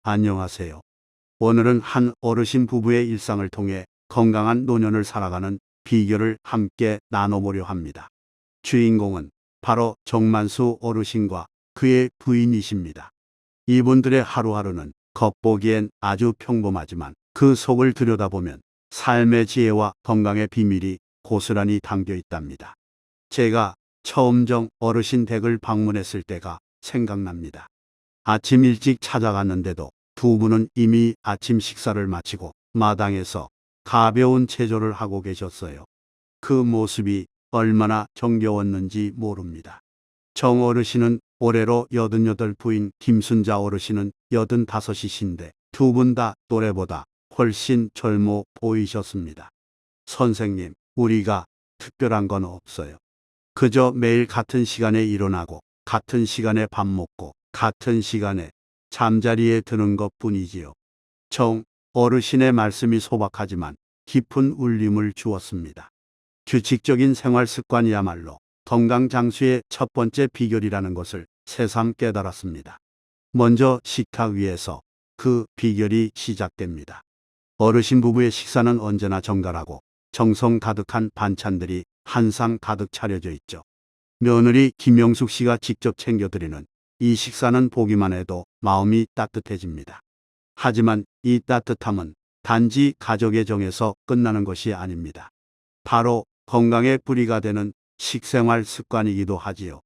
안녕하세요. 오늘은 한 어르신 부부의 일상을 통해 건강한 노년을 살아가는 비결을 함께 나눠보려 합니다. 주인공은 바로 정만수 어르신과 그의 부인이십니다. 이분들의 하루하루는 겉보기엔 아주 평범하지만 그 속을 들여다보면 삶의 지혜와 건강의 비밀이 고스란히 담겨 있답니다. 제가 처음 정 어르신 댁을 방문했을 때가 생각납니다. 아침 일찍 찾아갔는데도 두 분은 이미 아침 식사를 마치고 마당에서 가벼운 체조를 하고 계셨어요. 그 모습이 얼마나 정겨웠는지 모릅니다. 정 어르신은 올해로 88, 부인 김순자 어르신은 85이신데 두 분 다 또래보다 훨씬 젊어 보이셨습니다. 선생님, 우리가 특별한 건 없어요. 그저 매일 같은 시간에 일어나고 같은 시간에 밥 먹고 같은 시간에 잠자리에 드는 것뿐이지요. 정 어르신의 말씀이 소박하지만 깊은 울림을 주었습니다. 규칙적인 생활 습관이야말로 건강 장수의 첫 번째 비결이라는 것을 새삼 깨달았습니다. 먼저 식탁 위에서 그 비결이 시작됩니다. 어르신 부부의 식사는 언제나 정갈하고 정성 가득한 반찬들이 한상 가득 차려져 있죠. 며느리 김영숙 씨가 직접 챙겨드리는 이 식사는 보기만 해도 마음이 따뜻해집니다. 하지만 이 따뜻함은 단지 가족의 정에서 끝나는 것이 아닙니다. 바로 건강의 뿌리가 되는 식생활 습관이기도 하지요.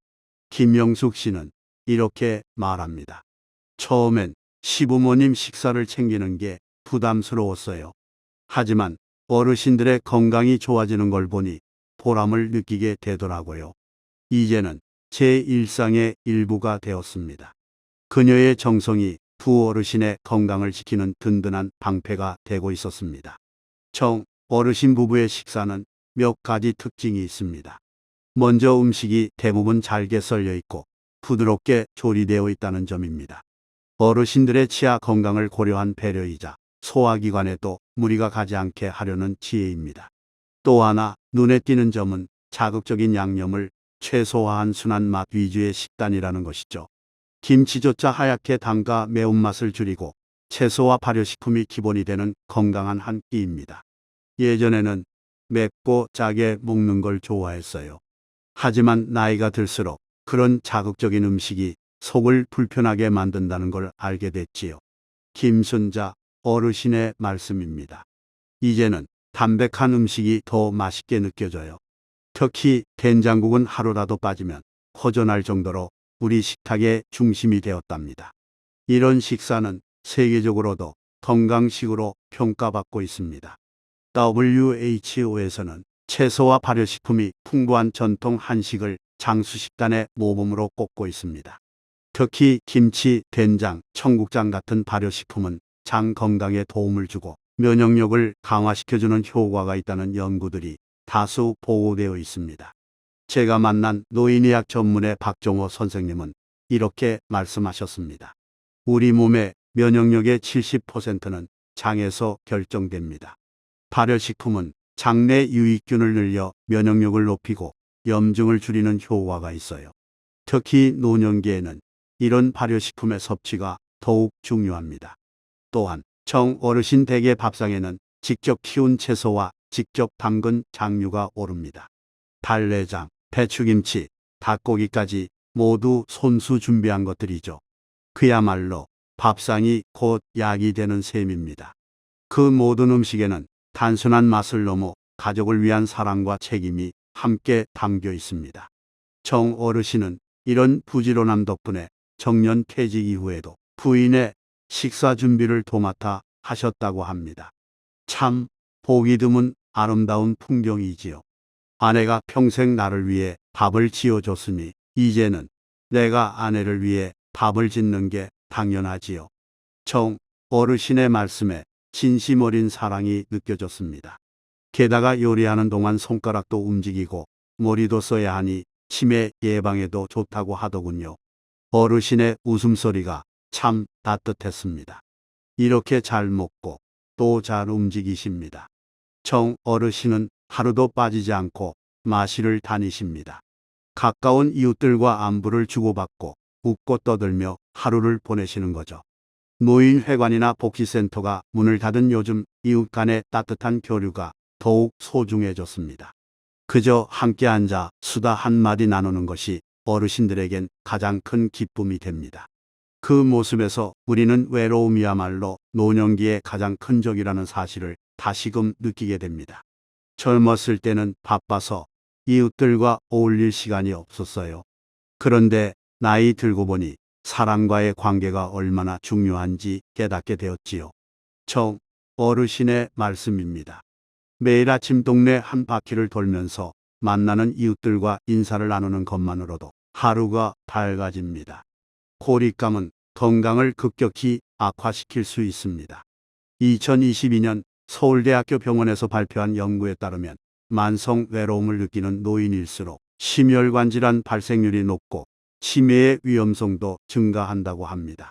김영숙 씨는 이렇게 말합니다. 처음엔 시부모님 식사를 챙기는 게 부담스러웠어요. 하지만 어르신들의 건강이 좋아지는 걸 보니 보람을 느끼게 되더라고요. 이제는 제 일상의 일부가 되었습니다. 그녀의 정성이 두 어르신의 건강을 지키는 든든한 방패가 되고 있었습니다. 정 어르신 부부의 식사는 몇 가지 특징이 있습니다. 먼저 음식이 대부분 잘게 썰려 있고 부드럽게 조리되어 있다는 점입니다. 어르신들의 치아 건강을 고려한 배려이자 소화기관에도 무리가 가지 않게 하려는 지혜입니다. 또 하나 눈에 띄는 점은 자극적인 양념을 최소화한 순한 맛 위주의 식단이라는 것이죠. 김치조차 하얗게 담가 매운맛을 줄이고 채소와 발효식품이 기본이 되는 건강한 한 끼입니다. 예전에는 맵고 짜게 먹는 걸 좋아했어요. 하지만 나이가 들수록 그런 자극적인 음식이 속을 불편하게 만든다는 걸 알게 됐지요. 김순자 어르신의 말씀입니다. 이제는 담백한 음식이 더 맛있게 느껴져요. 특히 된장국은 하루라도 빠지면 허전할 정도로 우리 식탁의 중심이 되었답니다. 이런 식사는 세계적으로도 건강식으로 평가받고 있습니다. WHO에서는 채소와 발효식품이 풍부한 전통 한식을 장수식단의 모범으로 꼽고 있습니다. 특히 김치, 된장, 청국장 같은 발효식품은 장 건강에 도움을 주고 면역력을 강화시켜주는 효과가 있다는 연구들이 다수 보고되어 있습니다. 제가 만난 노인의학 전문의 박정호 선생님은 이렇게 말씀하셨습니다. 우리 몸의 면역력의 70%는 장에서 결정됩니다. 발효식품은 장내 유익균을 늘려 면역력을 높이고 염증을 줄이는 효과가 있어요. 특히 노년기에는 이런 발효식품의 섭취가 더욱 중요합니다. 또한 정 어르신 댁의 밥상에는 직접 키운 채소와 직접 담근 장류가 오릅니다. 달래장, 배추김치, 닭고기까지 모두 손수 준비한 것들이죠. 그야말로 밥상이 곧 약이 되는 셈입니다. 그 모든 음식에는 단순한 맛을 넘어 가족을 위한 사랑과 책임이 함께 담겨 있습니다. 정 어르신은 이런 부지런함 덕분에 정년 퇴직 이후에도 부인의 식사 준비를 도맡아 하셨다고 합니다. 참 보기 드문 아름다운 풍경이지요. 아내가 평생 나를 위해 밥을 지어줬으니 이제는 내가 아내를 위해 밥을 짓는 게 당연하지요. 정 어르신의 말씀에 진심 어린 사랑이 느껴졌습니다. 게다가 요리하는 동안 손가락도 움직이고 머리도 써야 하니 치매 예방에도 좋다고 하더군요. 어르신의 웃음소리가 참 따뜻했습니다. 이렇게 잘 먹고 또 잘 움직이십니다. 정 어르신은 하루도 빠지지 않고 마실을 다니십니다. 가까운 이웃들과 안부를 주고받고 웃고 떠들며 하루를 보내시는 거죠. 노인회관이나 복지센터가 문을 닫은 요즘 이웃 간의 따뜻한 교류가 더욱 소중해졌습니다. 그저 함께 앉아 수다 한마디 나누는 것이 어르신들에겐 가장 큰 기쁨이 됩니다. 그 모습에서 우리는 외로움이야말로 노년기의 가장 큰 적이라는 사실을 다시금 느끼게 됩니다. 젊었을 때는 바빠서 이웃들과 어울릴 시간이 없었어요. 그런데 나이 들고 보니 사람과의 관계가 얼마나 중요한지 깨닫게 되었지요. 정 어르신의 말씀입니다. 매일 아침 동네 한 바퀴를 돌면서 만나는 이웃들과 인사를 나누는 것만으로도 하루가 밝아집니다. 고립감은 건강을 급격히 악화시킬 수 있습니다. 2022년 서울대학교 병원에서 발표한 연구에 따르면 만성 외로움을 느끼는 노인일수록 심혈관 질환 발생률이 높고 치매의 위험성도 증가한다고 합니다.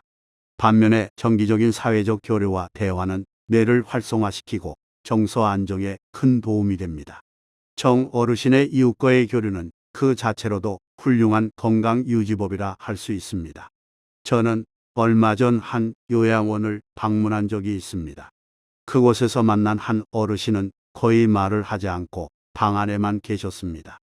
반면에 정기적인 사회적 교류와 대화는 뇌를 활성화시키고 정서 안정에 큰 도움이 됩니다. 정 어르신의 이웃과의 교류는 그 자체로도 훌륭한 건강 유지법이라 할 수 있습니다. 저는 얼마 전 한 요양원을 방문한 적이 있습니다. 그곳에서 만난 한 어르신은 거의 말을 하지 않고 방 안에만 계셨습니다.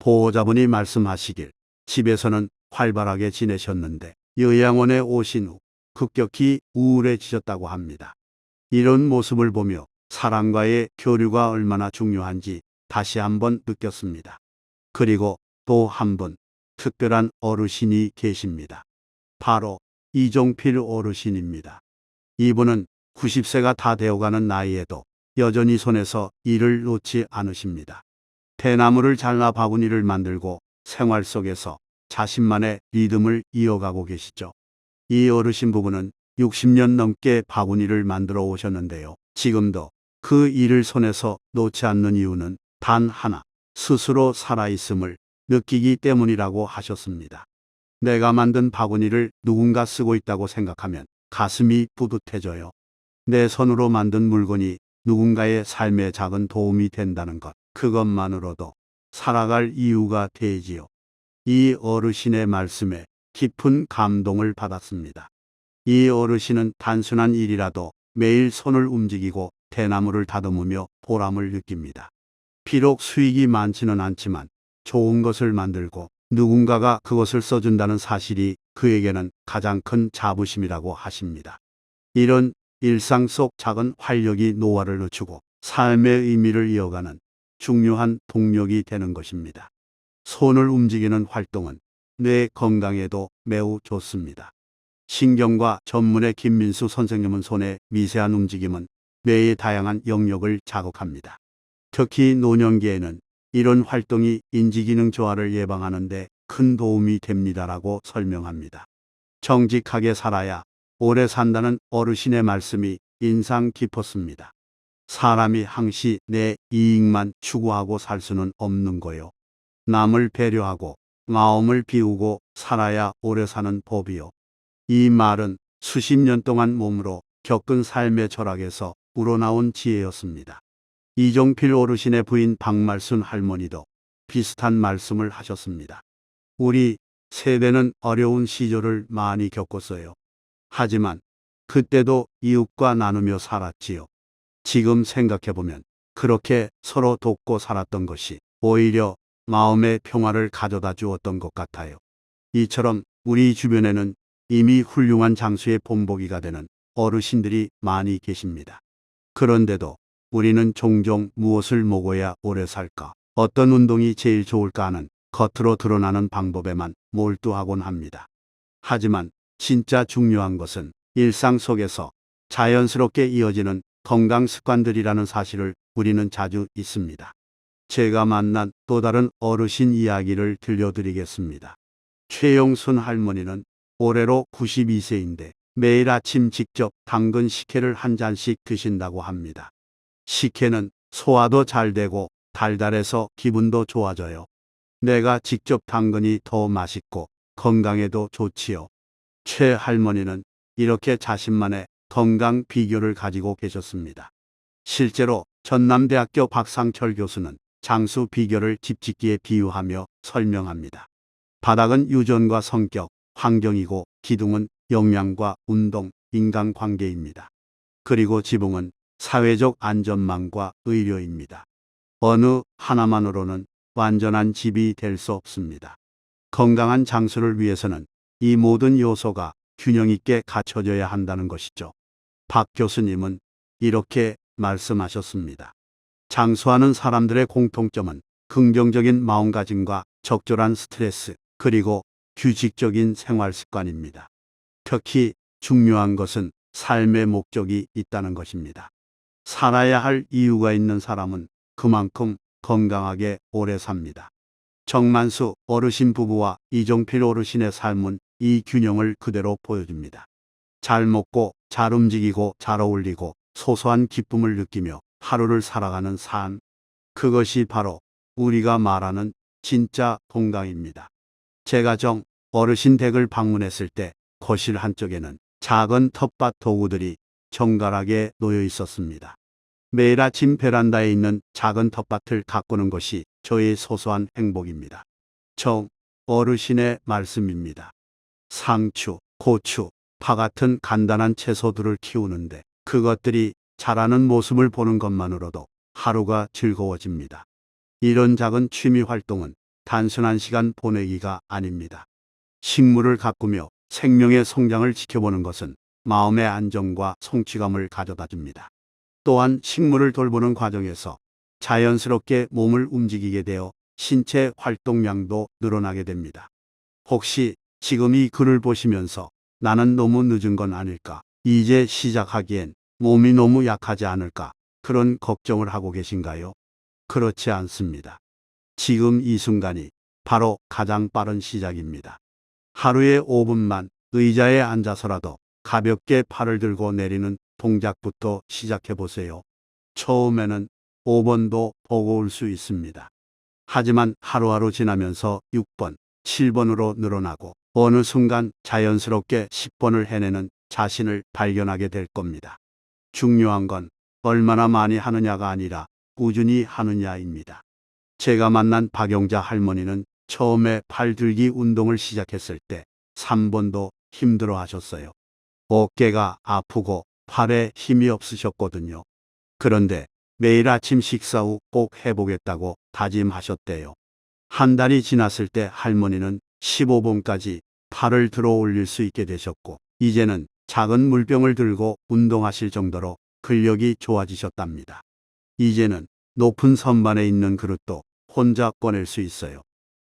보호자분이 말씀하시길 집에서는 활발하게 지내셨는데 요양원에 오신 후 급격히 우울해지셨다고 합니다. 이런 모습을 보며 사람과의 교류가 얼마나 중요한지 다시 한번 느꼈습니다. 그리고 또 한 분 특별한 어르신이 계십니다. 바로 이종필 어르신입니다. 이분은 90세가 다 되어가는 나이에도 여전히 손에서 일을 놓지 않으십니다. 대나무를 잘라 바구니를 만들고 생활 속에서 자신만의 리듬을 이어가고 계시죠. 이 어르신 부부는 60년 넘게 바구니를 만들어 오셨는데요. 지금도 그 일을 손에서 놓지 않는 이유는 단 하나, 스스로 살아있음을 느끼기 때문이라고 하셨습니다. 내가 만든 바구니를 누군가 쓰고 있다고 생각하면 가슴이 뿌듯해져요. 내 손으로 만든 물건이 누군가의 삶에 작은 도움이 된다는 것, 그것만으로도 살아갈 이유가 되지요. 이 어르신의 말씀에 깊은 감동을 받았습니다. 이 어르신은 단순한 일이라도 매일 손을 움직이고 대나무를 다듬으며 보람을 느낍니다. 비록 수익이 많지는 않지만 좋은 것을 만들고 누군가가 그것을 써준다는 사실이 그에게는 가장 큰 자부심이라고 하십니다. 이런 일상 속 작은 활력이 노화를 늦추고 삶의 의미를 이어가는 중요한 동력이 되는 것입니다. 손을 움직이는 활동은 뇌 건강에도 매우 좋습니다. 신경과 전문의 김민수 선생님은 손의 미세한 움직임은 뇌의 다양한 영역을 자극합니다. 특히 노년기에는 이런 활동이 인지기능 저하를 예방하는 데 큰 도움이 됩니다라고 설명합니다. 정직하게 살아야 오래 산다는 어르신의 말씀이 인상 깊었습니다. 사람이 항시 내 이익만 추구하고 살 수는 없는 거요. 남을 배려하고 마음을 비우고 살아야 오래 사는 법이요. 이 말은 수십 년 동안 몸으로 겪은 삶의 철학에서 우러나온 지혜였습니다. 이종필 어르신의 부인 박말순 할머니도 비슷한 말씀을 하셨습니다. 우리 세대는 어려운 시절을 많이 겪었어요. 하지만 그때도 이웃과 나누며 살았지요. 지금 생각해보면 그렇게 서로 돕고 살았던 것이 오히려 마음의 평화를 가져다 주었던 것 같아요. 이처럼 우리 주변에는 이미 훌륭한 장수의 본보기가 되는 어르신들이 많이 계십니다. 그런데도 우리는 종종 무엇을 먹어야 오래 살까? 어떤 운동이 제일 좋을까 하는 겉으로 드러나는 방법에만 몰두하곤 합니다. 하지만 진짜 중요한 것은 일상 속에서 자연스럽게 이어지는 건강 습관들이라는 사실을 우리는 자주 잊습니다. 제가 만난 또 다른 어르신 이야기를 들려드리겠습니다. 최영순 할머니는 올해로 92세인데 매일 아침 직접 담근 식혜를 한 잔씩 드신다고 합니다. 식혜는 소화도 잘 되고 달달해서 기분도 좋아져요. 내가 직접 담그니 더 맛있고 건강에도 좋지요. 최 할머니는 이렇게 자신만의 건강 비결을 가지고 계셨습니다. 실제로 전남대학교 박상철 교수는 장수 비결을 집짓기에 비유하며 설명합니다. 바닥은 유전과 성격, 환경이고 기둥은 영양과 운동, 인간관계입니다. 그리고 지붕은 사회적 안전망과 의료입니다. 어느 하나만으로는 완전한 집이 될 수 없습니다. 건강한 장수를 위해서는 이 모든 요소가 균형 있게 갖춰져야 한다는 것이죠. 박 교수님은 이렇게 말씀하셨습니다. 장수하는 사람들의 공통점은 긍정적인 마음가짐과 적절한 스트레스, 그리고 규칙적인 생활 습관입니다. 특히 중요한 것은 삶의 목적이 있다는 것입니다. 살아야 할 이유가 있는 사람은 그만큼 건강하게 오래 삽니다. 정만수 어르신 부부와 이종필 어르신의 삶은 이 균형을 그대로 보여줍니다. 잘 먹고, 잘 움직이고, 잘 어울리고, 소소한 기쁨을 느끼며 하루를 살아가는 삶. 그것이 바로 우리가 말하는 진짜 건강입니다. 제가 어르신 댁을 방문했을 때 거실 한쪽에는 작은 텃밭 도구들이 정갈하게 놓여 있었습니다. 매일 아침 베란다에 있는 작은 텃밭을 가꾸는 것이 저의 소소한 행복입니다. 어르신의 말씀입니다. 상추, 고추, 파 같은 간단한 채소들을 키우는데 그것들이 자라는 모습을 보는 것만으로도 하루가 즐거워집니다. 이런 작은 취미 활동은 단순한 시간 보내기가 아닙니다. 식물을 가꾸며 생명의 성장을 지켜보는 것은 마음의 안정과 성취감을 가져다 줍니다. 또한 식물을 돌보는 과정에서 자연스럽게 몸을 움직이게 되어 신체 활동량도 늘어나게 됩니다. 혹시 지금 이 글을 보시면서 나는 너무 늦은 건 아닐까? 이제 시작하기엔 몸이 너무 약하지 않을까? 그런 걱정을 하고 계신가요? 그렇지 않습니다. 지금 이 순간이 바로 가장 빠른 시작입니다. 하루에 5분만 의자에 앉아서라도 가볍게 팔을 들고 내리는 동작부터 시작해 보세요. 처음에는 5번도 버거울 수 있습니다. 하지만 하루하루 지나면서 6번, 7번으로 늘어나고 어느 순간 자연스럽게 10번을 해내는 자신을 발견하게 될 겁니다. 중요한 건 얼마나 많이 하느냐가 아니라 꾸준히 하느냐입니다. 제가 만난 박영자 할머니는 처음에 팔 들기 운동을 시작했을 때 3번도 힘들어 하셨어요. 어깨가 아프고 팔에 힘이 없으셨거든요. 그런데 매일 아침 식사 후 꼭 해보겠다고 다짐하셨대요. 한 달이 지났을 때 할머니는 15번까지 팔을 들어 올릴 수 있게 되셨고, 이제는 작은 물병을 들고 운동하실 정도로 근력이 좋아지셨답니다. 이제는 높은 선반에 있는 그릇도 혼자 꺼낼 수 있어요.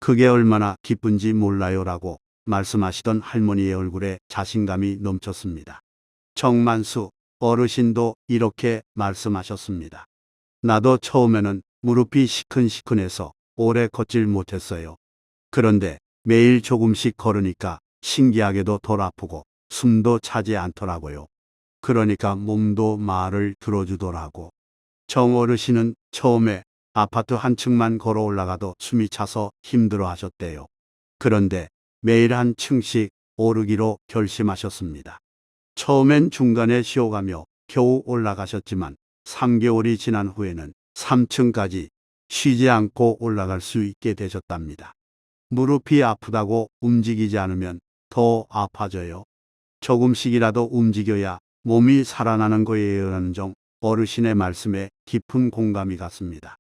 그게 얼마나 기쁜지 몰라요라고 말씀하시던 할머니의 얼굴에 자신감이 넘쳤습니다. 정만수 어르신도 이렇게 말씀하셨습니다. 나도 처음에는 무릎이 시큰시큰해서 오래 걷질 못했어요. 그런데 매일 조금씩 걸으니까 신기하게도 덜 아프고 숨도 차지 않더라고요. 그러니까 몸도 말을 들어주더라고. 정 어르신은 처음에 아파트 한 층만 걸어 올라가도 숨이 차서 힘들어 하셨대요. 그런데 매일 한 층씩 오르기로 결심하셨습니다. 처음엔 중간에 쉬어가며 겨우 올라가셨지만 3개월이 지난 후에는 3층까지 쉬지 않고 올라갈 수 있게 되셨답니다. 무릎이 아프다고 움직이지 않으면 더 아파져요. 조금씩이라도 움직여야 몸이 살아나는 거예요라는 정 어르신의 말씀에 깊은 공감이 갔습니다.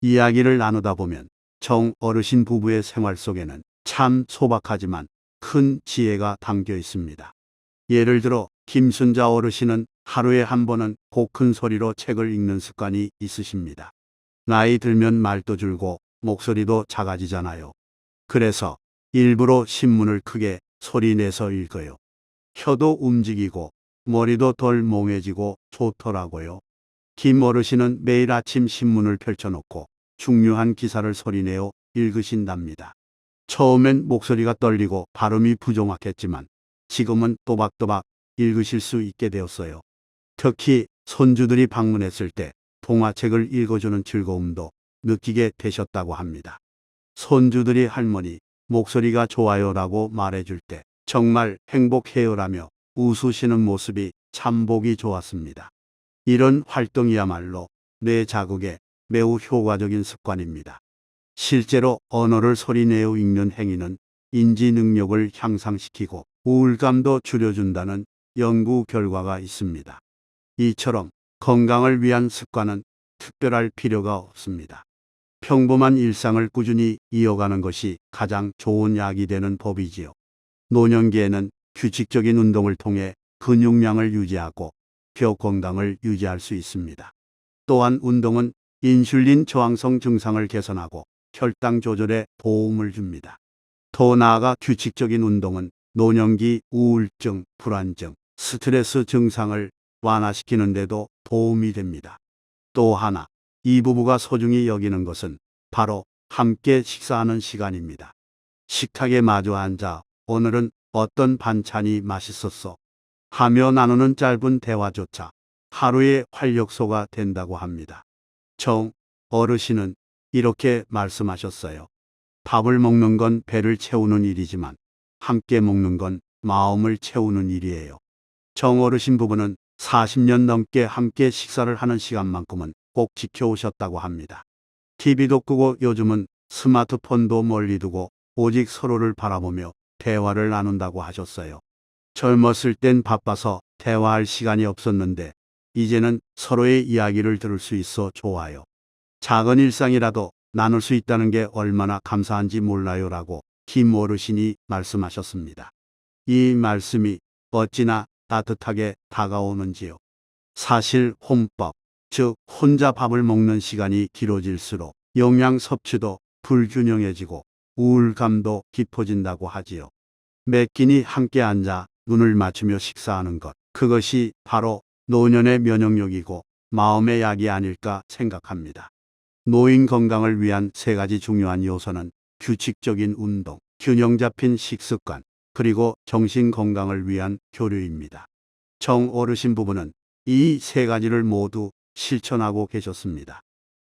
이야기를 나누다 보면 정 어르신 부부의 생활 속에는 참 소박하지만 큰 지혜가 담겨 있습니다. 예를 들어 김순자 어르신은 하루에 한 번은 꼭 큰 소리로 책을 읽는 습관이 있으십니다. 나이 들면 말도 줄고 목소리도 작아지잖아요. 그래서 일부러 신문을 크게 소리내서 읽어요. 혀도 움직이고 머리도 덜 멍해지고 좋더라고요. 김 어르신은 매일 아침 신문을 펼쳐놓고 중요한 기사를 소리내어 읽으신답니다. 처음엔 목소리가 떨리고 발음이 부정확했지만 지금은 또박또박 읽으실 수 있게 되었어요. 특히 손주들이 방문했을 때 동화책을 읽어주는 즐거움도 느끼게 되셨다고 합니다. 손주들이 할머니 목소리가 좋아요라고 말해줄 때 정말 행복해요라며 웃으시는 모습이 참 보기 좋았습니다. 이런 활동이야말로 뇌 자극에 매우 효과적인 습관입니다. 실제로 언어를 소리내어 읽는 행위는 인지 능력을 향상시키고 우울감도 줄여준다는 연구 결과가 있습니다. 이처럼 건강을 위한 습관은 특별할 필요가 없습니다. 평범한 일상을 꾸준히 이어가는 것이 가장 좋은 약이 되는 법이지요. 노년기에는 규칙적인 운동을 통해 근육량을 유지하고 뼈 건강을 유지할 수 있습니다. 또한 운동은 인슐린 저항성 증상을 개선하고 혈당 조절에 도움을 줍니다. 더 나아가 규칙적인 운동은 노년기 우울증, 불안증, 스트레스 증상을 완화시키는 데도 도움이 됩니다. 또 하나, 이 부부가 소중히 여기는 것은 바로 함께 식사하는 시간입니다. 식탁에 마주 앉아 오늘은 어떤 반찬이 맛있었어? 하며 나누는 짧은 대화조차 하루의 활력소가 된다고 합니다. 정 어르신은 이렇게 말씀하셨어요. 밥을 먹는 건 배를 채우는 일이지만 함께 먹는 건 마음을 채우는 일이에요. 정 어르신 부부는 40년 넘게 함께 식사를 하는 시간만큼은 꼭 지켜오셨다고 합니다. TV도 끄고 요즘은 스마트폰도 멀리 두고 오직 서로를 바라보며 대화를 나눈다고 하셨어요. 젊었을 땐 바빠서 대화할 시간이 없었는데 이제는 서로의 이야기를 들을 수 있어 좋아요. 작은 일상이라도 나눌 수 있다는 게 얼마나 감사한지 몰라요라고 김 어르신이 말씀하셨습니다. 이 말씀이 어찌나 따뜻하게 다가오는지요. 사실 혼밥, 즉 혼자 밥을 먹는 시간이 길어질수록 영양 섭취도 불균형해지고 우울감도 깊어진다고 하지요. 몇 끼니 함께 앉아 눈을 맞추며 식사하는 것, 그것이 바로 노년의 면역력이고 마음의 약이 아닐까 생각합니다. 노인 건강을 위한 세 가지 중요한 요소는 규칙적인 운동, 균형 잡힌 식습관, 그리고 정신 건강을 위한 교류입니다. 정 어르신 부부는 이 세 가지를 모두 실천하고 계셨습니다.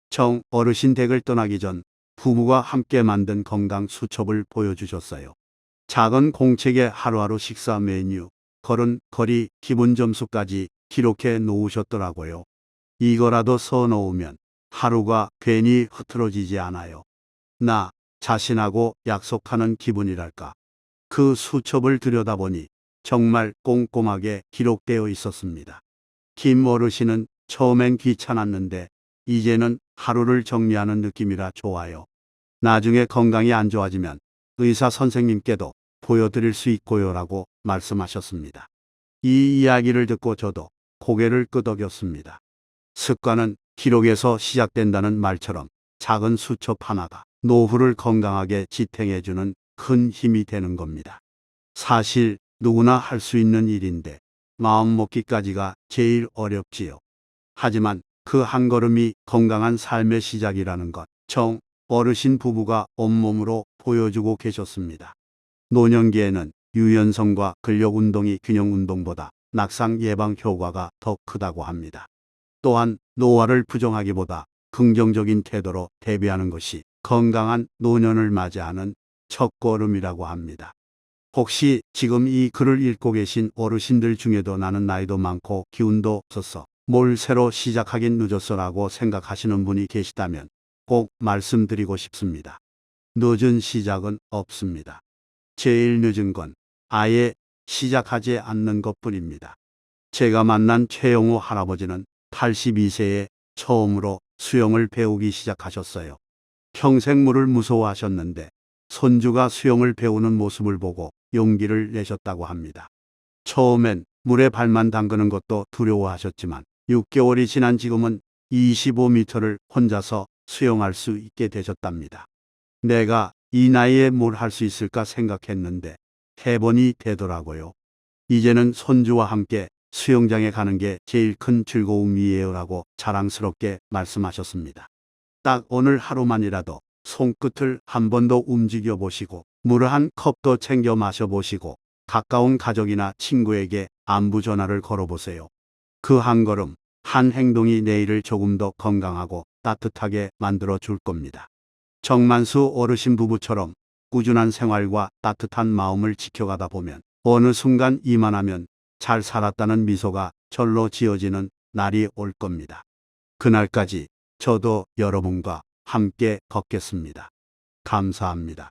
정 어르신 댁을 떠나기 전 부부가 함께 만든 건강 수첩을 보여주셨어요. 작은 공책에 하루하루 식사 메뉴, 걸은 거리, 기분 점수까지 기록해 놓으셨더라고요. 이거라도 써 놓으면 하루가 괜히 흐트러지지 않아요. 나 자신하고 약속하는 기분이랄까. 그 수첩을 들여다보니 정말 꼼꼼하게 기록되어 있었습니다. 김 어르신은 처음엔 귀찮았는데 이제는 하루를 정리하는 느낌이라 좋아요. 나중에 건강이 안 좋아지면 의사 선생님께도 보여드릴 수 있고요라고 말씀하셨습니다. 이 이야기를 듣고 저도 고개를 끄덕였습니다. 습관은 기록에서 시작된다는 말처럼 작은 수첩 하나가 노후를 건강하게 지탱해주는 큰 힘이 되는 겁니다. 사실 누구나 할 수 있는 일인데 마음 먹기까지가 제일 어렵지요. 하지만 그 한 걸음이 건강한 삶의 시작이라는 것, 정 어르신 부부가 온몸으로 보여주고 계셨습니다. 노년기에는 유연성과 근력 운동이 균형 운동보다 낙상 예방 효과가 더 크다고 합니다. 또한 노화를 부정하기보다 긍정적인 태도로 대비하는 것이 건강한 노년을 맞이하는 첫걸음이라고 합니다. 혹시 지금 이 글을 읽고 계신 어르신들 중에도 나는 나이도 많고 기운도 없어서 뭘 새로 시작하긴 늦었어라고 생각하시는 분이 계시다면 꼭 말씀드리고 싶습니다. 늦은 시작은 없습니다. 제일 늦은 건 아예 시작하지 않는 것뿐입니다. 제가 만난 최영호 할아버지는 82세에 처음으로 수영을 배우기 시작하셨어요. 평생 물을 무서워하셨는데 손주가 수영을 배우는 모습을 보고 용기를 내셨다고 합니다. 처음엔 물에 발만 담그는 것도 두려워하셨지만 6개월이 지난 지금은 25m를 혼자서 수영할 수 있게 되셨답니다. 내가 이 나이에 뭘 할 수 있을까 생각했는데 해보니 되더라고요. 이제는 손주와 함께 수영장에 가는 게 제일 큰 즐거움이에요라고 자랑스럽게 말씀하셨습니다. 딱 오늘 하루만이라도 손끝을 한 번 더 움직여 보시고 물 한 컵도 챙겨 마셔 보시고 가까운 가족이나 친구에게 안부 전화를 걸어 보세요. 그 한 걸음, 한 행동이 내일을 조금 더 건강하고 따뜻하게 만들어 줄 겁니다. 정만수 어르신 부부처럼 꾸준한 생활과 따뜻한 마음을 지켜가다 보면 어느 순간 이만하면 잘 살았다는 미소가 절로 지어지는 날이 올 겁니다. 그날까지 저도 여러분과 함께 걷겠습니다. 감사합니다.